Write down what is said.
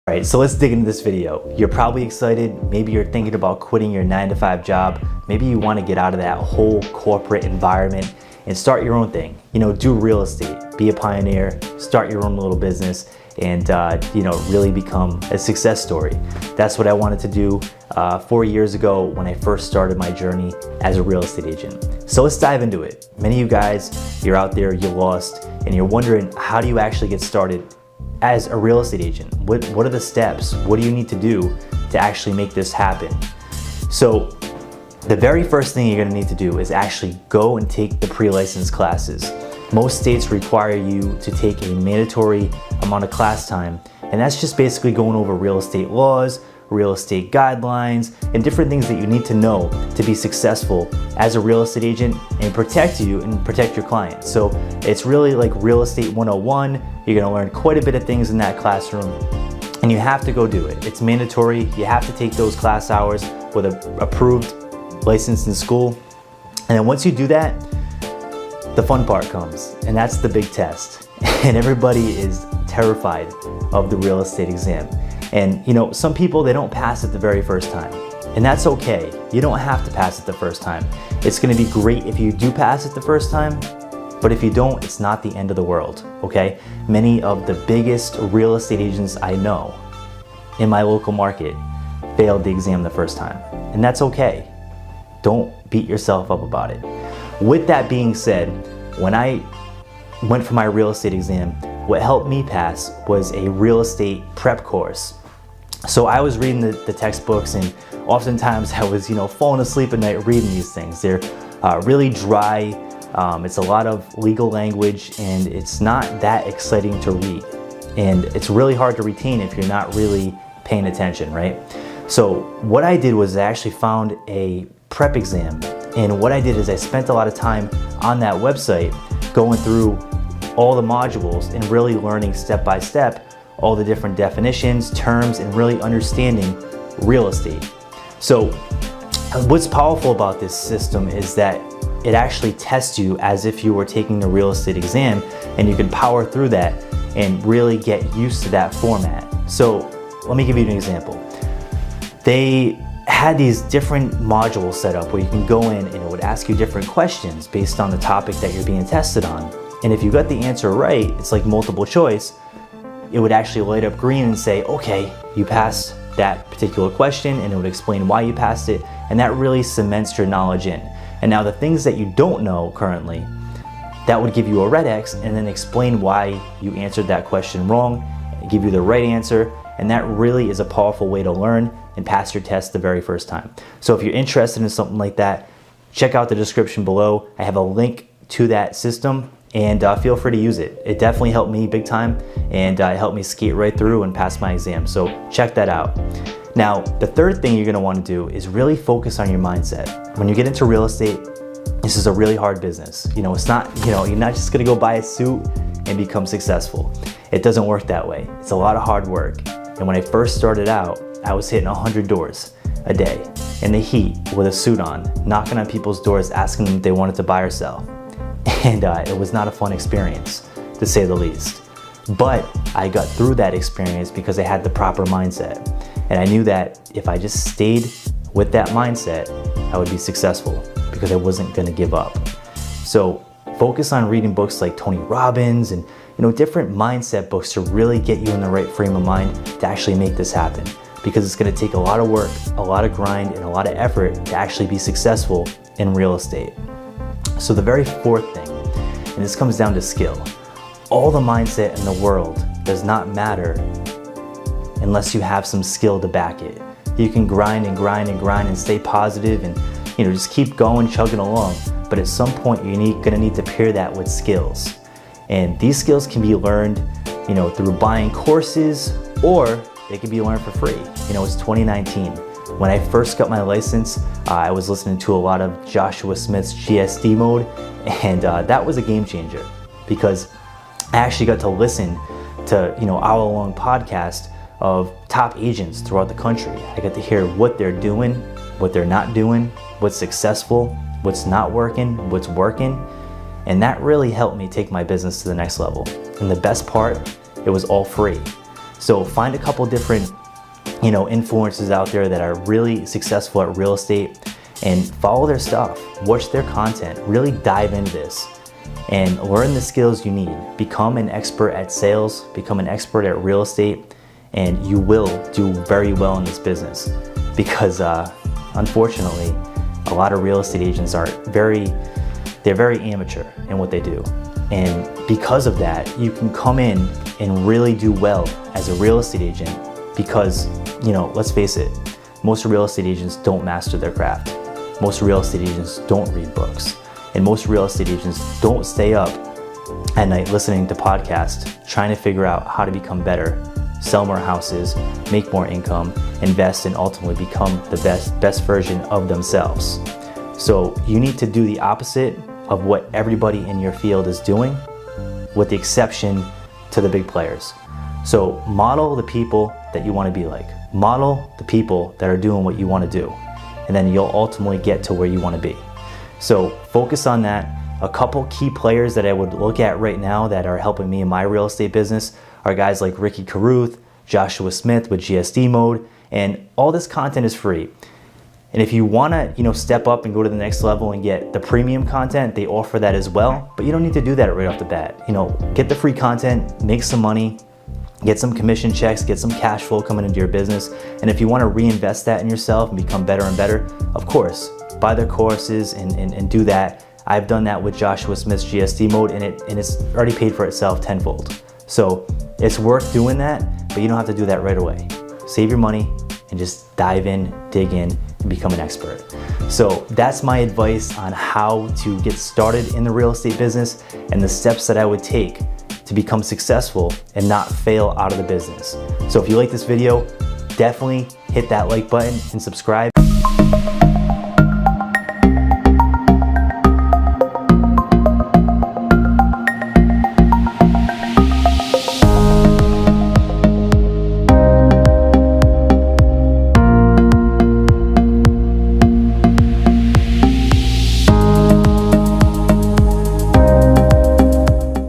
All right, so let's dig into this video. You're probably excited. Maybe you're thinking about quitting your 9-to-5 job. Maybe you want to get out of that whole corporate environment and start your own thing. Do real estate, be a pioneer, start your own little business, and really become a success story. That's what I wanted to do 4 years ago when I first started my journey as a real estate agent. So let's dive into it. Many of you guys, you're out there, you're lost, and you're wondering, how do you actually get started as a real estate agent? What are the steps? What do you need to do to actually make this happen? So the very first thing you're gonna need to do is actually go and take the pre-license classes. Most states require you to take a mandatory amount of class time, and that's just basically going over real estate laws, real estate guidelines, and different things that you need to know to be successful as a real estate agent and protect you and protect your clients. So it's really like real estate 101. You're gonna learn quite a bit of things in that classroom, and you have to go do it. It's mandatory. You have to take those class hours with an approved license in school. And then once you do that, the fun part comes, and that's the big test. And everybody is terrified of the real estate exam. And some people, they don't pass it the very first time. And that's okay. You don't have to pass it the first time. It's gonna be great if you do pass it the first time, but if you don't, it's not the end of the world, okay? Many of the biggest real estate agents I know in my local market failed the exam the first time. And that's okay. Don't beat yourself up about it. With that being said, when I went for my real estate exam, what helped me pass was a real estate prep course. So I was reading the textbooks, and oftentimes I was falling asleep at night reading these things. They're really dry. It's a lot of legal language, and it's not that exciting to read. And it's really hard to retain if you're not really paying attention, right? So what I did was I actually found a prep exam. And what I did is I spent a lot of time on that website going through all the modules and really learning step by step all the different definitions, terms, and really understanding real estate. So what's powerful about this system is that it actually tests you as if you were taking the real estate exam, and you can power through that and really get used to that format. So let me give you an example. They had these different modules set up where you can go in and it would ask you different questions based on the topic that you're being tested on. And if you got the answer right, it's like multiple choice, it would actually light up green and say, okay, you passed that particular question, and it would explain why you passed it, and that really cements your knowledge in. And now the things that you don't know currently, that would give you a red X and then explain why you answered that question wrong, give you the right answer, and that really is a powerful way to learn and pass your test the very first time. So if you're interested in something like that, check out the description below. I have a link to that system, and feel free to use it. It definitely helped me big time, and it helped me skate right through and pass my exam. So check that out. Now, the third thing you're gonna wanna do is really focus on your mindset. When you get into real estate, this is a really hard business. It's not, you're not just gonna go buy a suit and become successful. It doesn't work that way. It's a lot of hard work. And when I first started out, I was hitting 100 doors a day in the heat with a suit on, knocking on people's doors, asking them if they wanted to buy or sell. And it was not a fun experience, to say the least. But I got through that experience because I had the proper mindset. And I knew that if I just stayed with that mindset, I would be successful because I wasn't gonna give up. So focus on reading books like Tony Robbins and different mindset books to really get you in the right frame of mind to actually make this happen. Because it's gonna take a lot of work, a lot of grind, and a lot of effort to actually be successful in real estate. So the very fourth thing, and this comes down to skill. All the mindset in the world does not matter unless you have some skill to back it. You can grind and grind and grind and stay positive and just keep going, chugging along. But at some point you're gonna need to pair that with skills. And these skills can be learned through buying courses, or they can be learned for free. It's 2019. When I first got my license, I was listening to a lot of Joshua Smith's GSD mode, and that was a game changer because I actually got to listen to hour-long podcast of top agents throughout the country. I got to hear what they're doing, what they're not doing, what's successful, what's not working, what's working, and that really helped me take my business to the next level. And the best part, it was all free. So find a couple different, influencers out there that are really successful at real estate and follow their stuff, watch their content, really dive into this and learn the skills you need. Become an expert at sales, become an expert at real estate, and you will do very well in this business because unfortunately, a lot of real estate agents are very amateur in what they do. And because of that, you can come in and really do well as a real estate agent because, let's face it, most real estate agents don't master their craft. Most real estate agents don't read books. And most real estate agents don't stay up at night listening to podcasts, trying to figure out how to become better, sell more houses, make more income, invest, and ultimately become the best version of themselves. So you need to do the opposite of what everybody in your field is doing, with the exception to the big players. So model the people that you want to be like. Model the people that are doing what you want to do, and then you'll ultimately get to where you want to be. So focus on that. A couple key players that I would look at right now that are helping me in my real estate business are guys like Ricky Carruth, Joshua Smith with GSD Mode, and all this content is free. And if you want to, step up and go to the next level and get the premium content, they offer that as well. But you don't need to do that right off the bat. Get the free content, make some money, get some commission checks, get some cash flow coming into your business. And if you want to reinvest that in yourself and become better and better, of course, buy their courses and do that. I've done that with Joshua Smith's GSD Mode, and it's already paid for itself tenfold. So it's worth doing that, but you don't have to do that right away. Save your money and just dive in, dig in, and become an expert. So that's my advice on how to get started in the real estate business and the steps that I would take to become successful and not fail out of the business. So if you like this video, definitely hit that like button and subscribe.